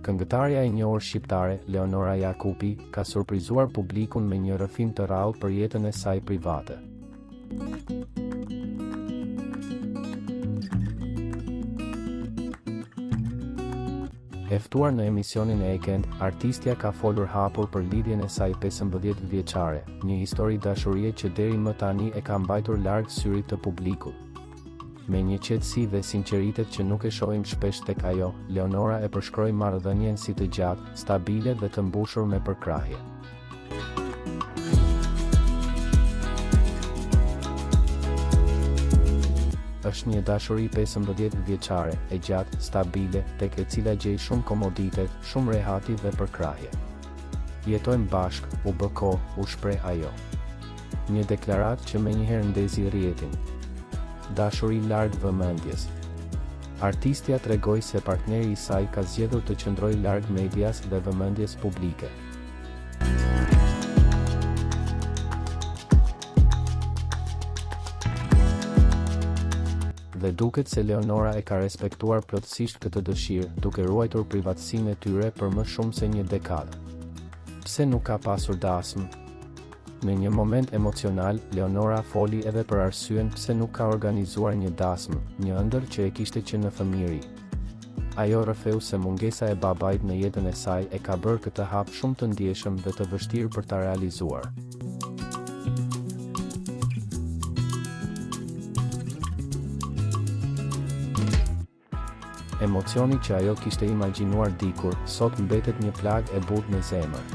Këngëtarja e njohur shqiptare, Leonora Jakupi, ka surprizuar publikun me një rrëfim të rrallë për jetën e saj private. E ftuar në emisionin e Ekend, artistja ka folur hapur për lidhjen e saj 15 vjeçare, një histori dashurie që deri më tani e ka mbajtur larg syrit të publikut. Me një qetësi dhe sinqeritet që nuk e shohim shpesh tek ajo, Leonora e përshkroi marrëdhënien si të gjatë, stabile dhe të mbushur me përkrahje. Është një dashuri 15 vjeçare, e gjatë, stabile, tek e cila gjej shumë komoditet, shumë rehati dhe përkrahje. Jetojmë bashkë, u bë kohë, u shpreh ajo. Një deklaratë që menjëherë ndezi rrjetin. Dashuri larg vëmendjes. Artistja tregoi se partneri i saj ka zgjedhur të qëndrojë larg medias dhe vëmendjes publike. Dhe duket se Leonora e ka respektuar plotësisht këtë dëshirë, duke ruajtur privatësinë e tyre për më shumë se një dekadë. Pse nuk ka pasur dasmë? Në një moment emocional, Leonora foli edhe për arsyen pse nuk ka organizuar një dasmë, një ëndër që e kishte që në fëmijëri. Ajo rrëfeu se mungesa e babait në jetën e saj e ka bërë këtë hap shumë të ndjeshëm dhe të vështirë për ta realizuar. Emocioni që ajo kishte imagjinuar dikur, sot mbetet një plagë e butë në zemër.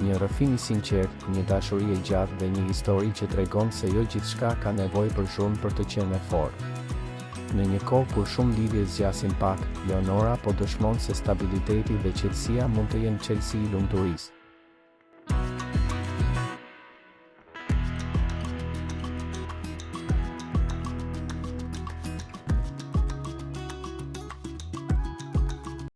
Një rrëfim i sinqert, një dashuri e gjatë dhe një histori që tregon se jo gjithçka ka nevojë për shumë për të qenë e fortë. Në një kohë kur shumë lidhje zgjasin pak, Leonora po dëshmon se stabiliteti dhe qetësia mund të jenë çelësi i lumturisë.